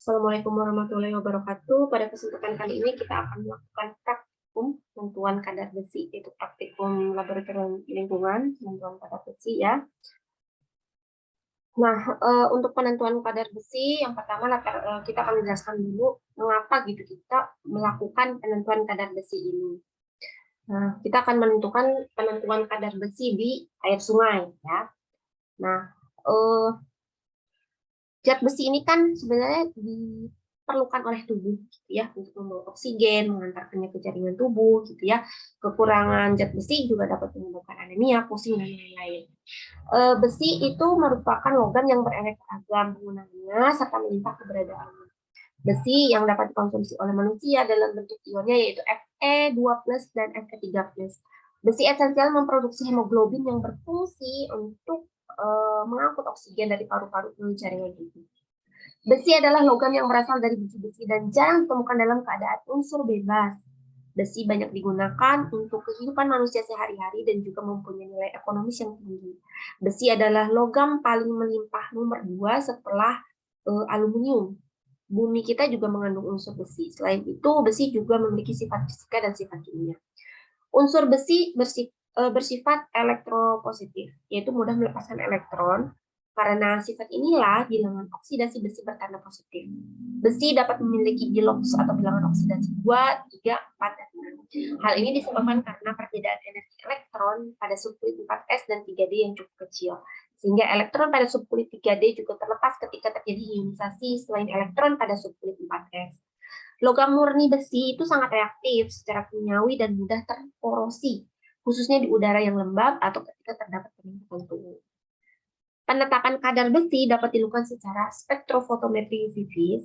Assalamualaikum warahmatullahi wabarakatuh. Pada kesempatan kali ini kita akan melakukan praktikum penentuan kadar besi, yaitu praktikum laboratorium lingkungan penentuan kadar besi ya. Nah, untuk penentuan kadar besi, yang pertama kita akan menjelaskan dulu mengapa gitu kita melakukan penentuan kadar besi ini. Nah, kita akan menentukan penentuan kadar besi di air sungai ya. Nah, zat besi ini kan sebenarnya diperlukan oleh tubuh gitu ya, untuk membawa oksigen, mengantarkannya ke jaringan tubuh gitu ya. Kekurangan zat besi juga dapat menyebabkan anemia, pusing dan lain-lain. Besi itu merupakan logam yang beraneka ragam penggunaannya serta melimpah keberadaannya. Besi yang dapat dikonsumsi oleh manusia dalam bentuk ionnya yaitu Fe2+ dan Fe3+. Besi esensial memproduksi hemoglobin yang berfungsi untuk mengangkut oksigen dari paru-paru melalui jaringan tubuh. Besi adalah logam yang berasal dari biji-besi dan jarang ditemukan dalam keadaan unsur bebas. Besi banyak digunakan untuk kehidupan manusia sehari-hari dan juga mempunyai nilai ekonomis yang tinggi. Besi adalah logam paling melimpah nomor 2 setelah aluminium. Bumi kita juga mengandung unsur besi. Selain itu, besi juga memiliki sifat fisika dan sifat kimia. Unsur besi bersifat elektropositif, yaitu mudah melepaskan elektron. Karena sifat inilah bilangan oksidasi besi bertanda positif. Besi dapat memiliki bilox atau bilangan oksidasi 2, 3, 4, dan 6. Hal ini disebabkan karena perbedaan energi elektron pada subkulit 4s dan 3d yang cukup kecil. Sehingga elektron pada subkulit 3d juga terlepas ketika terjadi ionisasi selain elektron pada subkulit 4s. Logam murni besi itu sangat reaktif secara kimiawi dan mudah terkorosi, khususnya di udara yang lembab atau ketika terdapat peningkatan suhu. Penetapan kadar besi dapat dilakukan secara spektrofotometri UV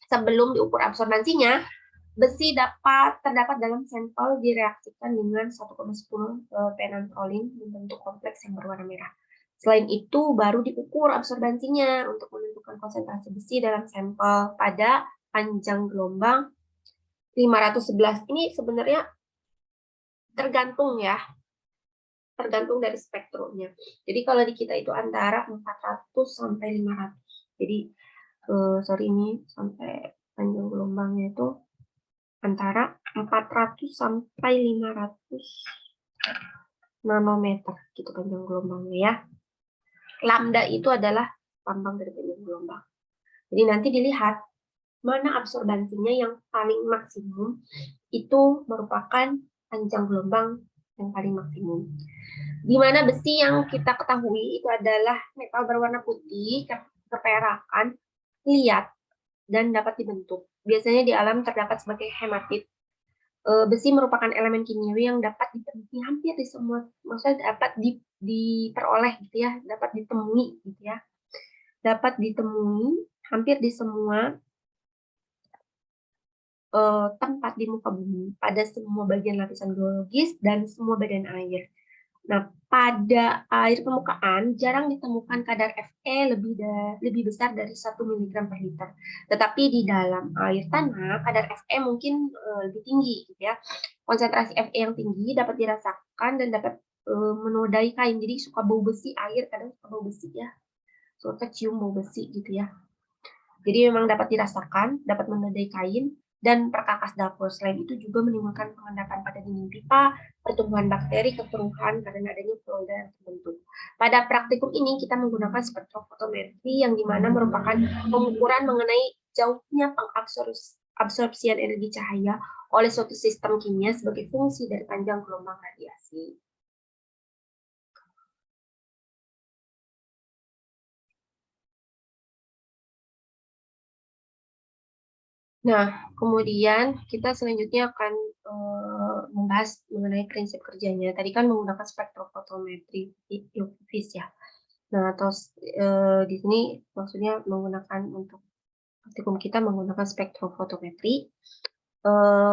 sebelum diukur absorbansinya. Besi terdapat dalam sampel direaksikan dengan 1,10 penantrolin membentuk kompleks yang berwarna merah. Selain itu, baru diukur absorbansinya untuk menentukan konsentrasi besi dalam sampel pada panjang gelombang 511. Ini sebenarnya tergantung ya, tergantung dari spektrumnya. Jadi kalau di kita itu antara 400 sampai 500. Jadi ini sampai panjang gelombangnya itu antara 400 sampai 500 nanometer gitu panjang gelombangnya ya. Lambda itu adalah lambang dari panjang gelombang. Jadi nanti dilihat mana absorbansinya yang paling maksimum, itu merupakan panjang gelombang yang paling maksimum. Di mana besi yang kita ketahui itu adalah metal berwarna putih, keperakan, liat, dan dapat dibentuk. Biasanya di alam terdapat sebagai hematit. Besi merupakan elemen kimiawi yang dapat ditemui hampir di semua, maksudnya dapat diperoleh gitu ya, dapat ditemui gitu ya. Dapat ditemui hampir di semua tempat di muka bumi, pada semua bagian lapisan geologis dan semua badan air. Nah, pada air permukaan jarang ditemukan kadar Fe lebih besar dari 1 mg per liter. Tetapi di dalam air tanah kadar Fe mungkin lebih tinggi gitu ya. Konsentrasi Fe yang tinggi dapat dirasakan dan dapat menodai kain. Jadi suka bau besi, air kadang suka bau besi ya. Suka cium bau besi gitu ya. Jadi memang dapat dirasakan, dapat menodai kain, dan perkakas dapur. Selain itu juga menimbulkan pengendapan pada dinding pipa, pertumbuhan bakteri, kekeruhan karena adanya fluida yang terbentuk. Pada praktikum ini kita menggunakan spektrofotometri yang dimana merupakan pengukuran mengenai jauhnya pengabsorpsian energi cahaya oleh suatu sistem kimia sebagai fungsi dari panjang gelombang radiasi. Nah, kemudian kita selanjutnya akan membahas mengenai prinsip kerjanya. Tadi kan menggunakan spektrofotometri UV-vis ya. Nah, atau di sini maksudnya menggunakan untuk praktikum kita menggunakan spektrofotometri.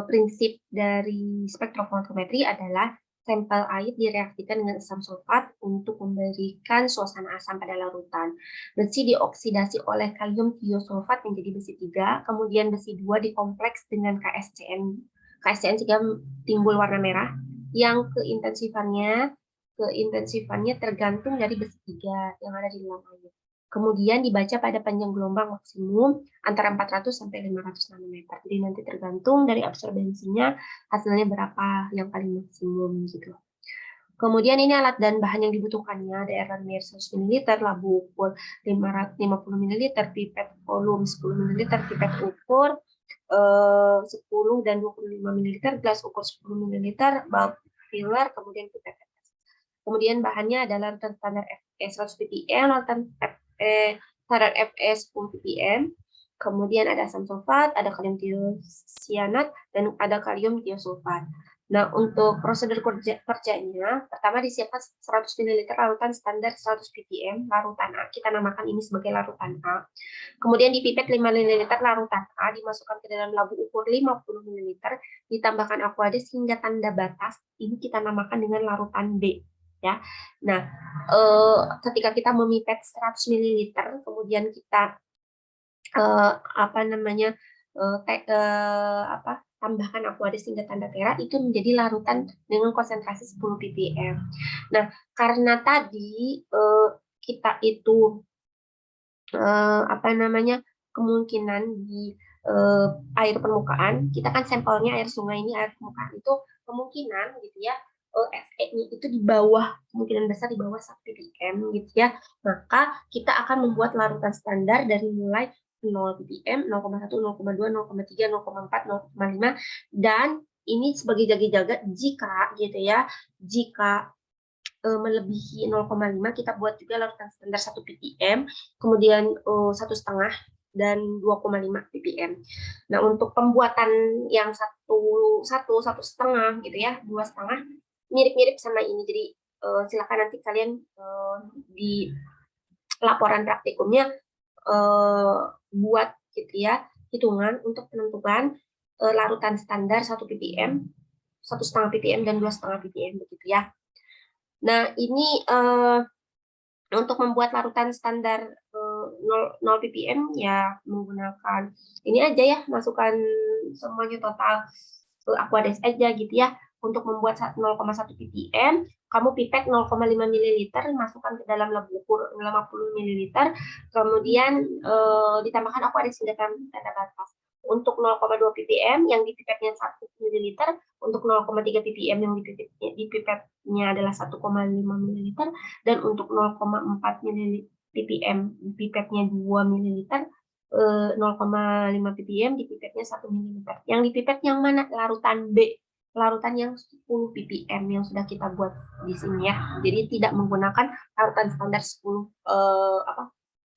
Prinsip dari spektrofotometri adalah sampel air direaksikan dengan asam sulfat untuk memberikan suasana asam pada larutan. Besi dioksidasi oleh kalium tiosulfat menjadi besi 3, kemudian besi 2 dikompleks dengan KSCN sehingga timbul warna merah yang keintensifannya tergantung dari besi 3 yang ada di dalam air. Kemudian dibaca pada panjang gelombang maksimum antara 400 sampai 500 nanometer. Jadi nanti tergantung dari absorbensinya hasilnya berapa yang paling maksimum gitu. Kemudian ini alat dan bahan yang dibutuhkannya, ada air 100 ml, labu ukur 550 ml, pipet volume 10 ml, pipet ukur 10 dan 25 ml, gelas ukur 10 ml, bulb filler, kemudian pipet tetes. Kemudian bahannya adalah larutan standar Fe 100 ppm, larutan standar Fe 10 ppm, kemudian ada asam sulfat, ada kalium tiosianat, dan ada kalium tiosulfat. Nah, untuk prosedur kerjanya, pertama disiapkan 100 ml larutan standar 100 ppm, larutan A. Kita namakan ini sebagai larutan A. Kemudian dipipet 5 ml larutan A, dimasukkan ke dalam labu ukur 50 ml, ditambahkan aquades hingga tanda batas. Ini kita namakan dengan larutan B. Ya. Nah, ketika kita memipet 100 ml, kemudian kita tambahkan aquades hingga tanda tera, itu menjadi larutan dengan konsentrasi 10 ppm. Nah, karena tadi kita itu kemungkinan di air permukaan, kita kan sampelnya air sungai, ini air permukaan, itu kemungkinan gitu ya, Fe-nya itu di bawah, kemungkinan besar di bawah 1 ppm gitu ya. Maka kita akan membuat larutan standar dari mulai 0 ppm, 0,1, 0,2, 0,3, 0,4, 0,5, dan ini sebagai jaga-jaga jika gitu ya, jika melebihi 0,5, kita buat juga larutan standar 1 ppm, kemudian 1,5 dan 2,5 ppm. Nah, untuk pembuatan yang 1,5 gitu ya, 2,5, mirip-mirip sama ini. Jadi silakan nanti kalian di laporan praktikumnya buat gitu ya hitungan untuk penentuan larutan standar 1 ppm, 1,5 ppm, dan 2,5 ppm begitu ya. Nah, ini untuk membuat larutan standar 0 ppm ya menggunakan ini aja ya, masukkan semuanya total aquades aja gitu ya. Untuk membuat 0,1 ppm, kamu pipet 0,5 ml, masukkan ke dalam labu ukur 50 ml, kemudian ditambahkan aquades hingga tanda batas. Untuk 0,2 ppm yang dipipetnya 1 ml, untuk 0,3 ppm yang dipipetnya adalah 1,5 ml, dan untuk 0,4 ppm dipipetnya 2 ml, 0,5 ppm dipipetnya 1 ml. Yang dipipet yang mana? Larutan B. Larutan yang 10 ppm yang sudah kita buat di sini ya. Jadi tidak menggunakan larutan standar 100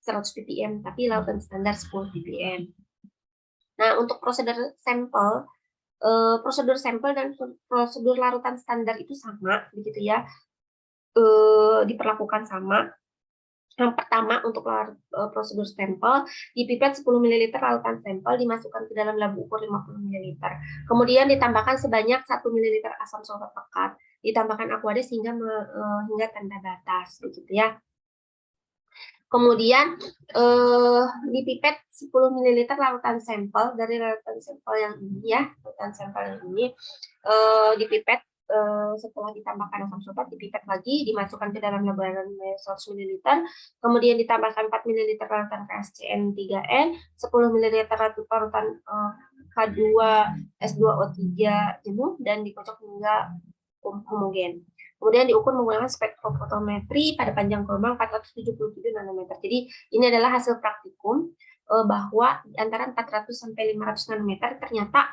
ppm, tapi larutan standar 10 ppm. Nah, untuk prosedur sampel dan prosedur larutan standar itu sama, begitu ya, diperlakukan sama. Yang pertama, untuk prosedur sampel, dipipet 10 ml larutan sampel, dimasukkan ke dalam labu ukur 50 ml. Kemudian ditambahkan sebanyak 1 ml asam sulfat pekat, ditambahkan aquades hingga tanda batas, begitu ya. Kemudian dipipet 10 ml larutan sampel dari larutan sampel yang ini ya, larutan sampel yang ini dipipet setelah ditambahkan asam sulfat, dipipet lagi, dimasukkan ke dalam laboratorium 100 ml, kemudian ditambahkan 4 ml larutan KSCN3N, 10 ml larutan K2S2O3 jenuh, dan dikocok hingga homogen. Kemudian diukur menggunakan spektrofotometri pada panjang gelombang 477 nanometer. Jadi ini adalah hasil praktikum bahwa di antara 400 sampai 500 nanometer ternyata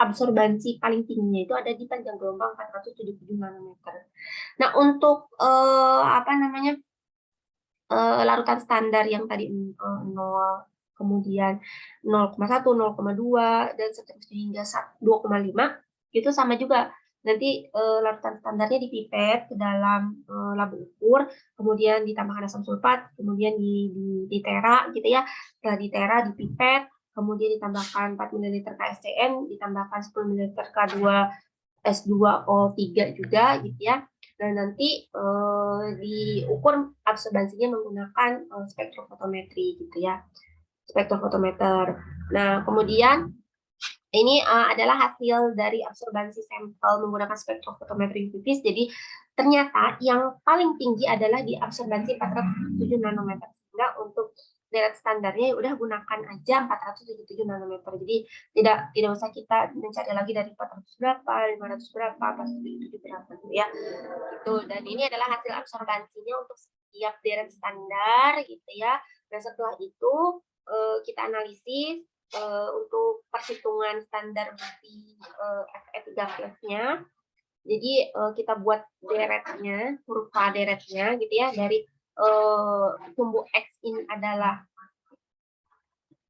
absorbansi paling tingginya itu ada di panjang gelombang 477 nanometer. Nah, untuk larutan standar yang tadi 0, kemudian 0,1, 0,2, dan seterusnya hingga 2,5, itu sama juga. Nanti larutan standarnya dipipet ke dalam labu ukur, kemudian ditambahkan asam sulfat, kemudian ditera gitu ya. Setelah ditera, dipipet, kemudian ditambahkan 4 ml KSCN, ditambahkan 10 ml K2S2O3 juga gitu ya. Dan nanti diukur absorbansinya menggunakan spektrofotometri gitu ya, spektrofotometer. Nah, kemudian ini adalah hasil dari absorbansi sampel menggunakan spektrofotometri UV. Jadi ternyata yang paling tinggi adalah di absorbansi 407 nanometer. sehingga untuk deret standarnya ya udah gunakan aja 477 nanometer. Jadi tidak usah kita mencari lagi dari 400 berapa, 500 berapa, 477 berapa gitu ya. Gitu. Dan ini adalah hasil absorbansinya untuk setiap deret standar gitu ya. Nah, setelah itu kita analisis untuk perhitungan standar bukti FE3+-nya. Jadi kita buat deretnya, huruf K deretnya gitu ya, dari sumbu X ini adalah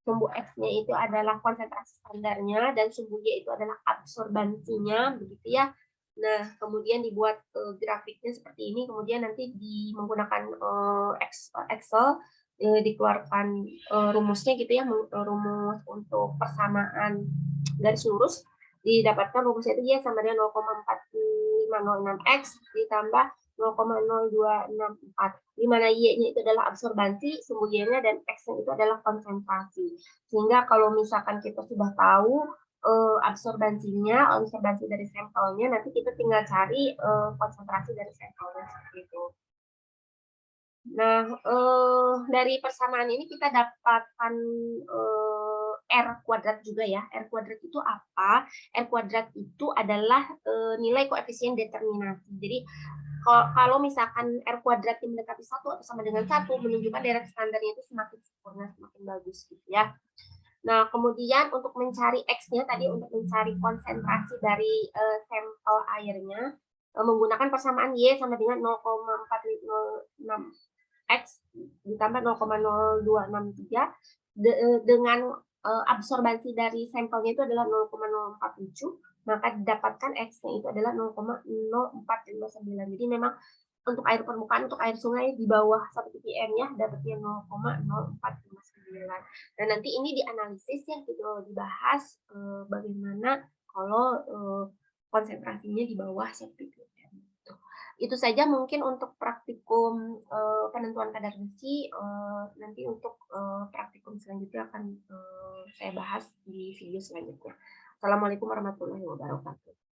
sumbu X-nya itu adalah konsentrasi standarnya dan sumbu Y itu adalah absorbansinya begitu ya. Nah, kemudian dibuat grafiknya seperti ini, kemudian nanti menggunakan Excel dikeluarkan rumusnya gitu ya, rumus untuk persamaan garis lurus, didapatkan rumusnya itu Y sama dengan 0,4506X ditambah 0,0264, di mana Y-nya itu adalah absorbansi, sumbu Y-nya, dan X-nya itu adalah konsentrasi. Sehingga kalau misalkan kita sudah tahu absorbansi dari sampelnya, nanti kita tinggal cari konsentrasi dari sampelnya seperti itu. Nah, dari persamaan ini kita dapatkan R kuadrat juga ya. R kuadrat itu apa? R kuadrat itu adalah nilai koefisien determinasi. Jadi kalau misalkan R kuadrat yang mendekati 1 atau sama dengan 1, menunjukkan deret standarnya itu semakin sempurna, semakin bagus gitu ya. Nah, kemudian untuk mencari X-nya tadi, untuk mencari konsentrasi dari sampel airnya, menggunakan persamaan Y sama dengan 0,406 X ditambah 0,0263 dengan absorbansi dari sampelnya itu adalah 0,047, maka didapatkan X-nya itu adalah 0,0459. Jadi memang untuk air permukaan, untuk air sungai di bawah 1 ppm ya, dapatnya 0,0459. Dan nanti ini dianalisis ya, gitu, dibahas bagaimana kalau konsentrasinya di bawah 1 ppm. Itu saja mungkin untuk praktikum penentuan kadar besi. Nanti untuk praktikum selanjutnya akan saya bahas di video selanjutnya. Assalamualaikum warahmatullahi wabarakatuh.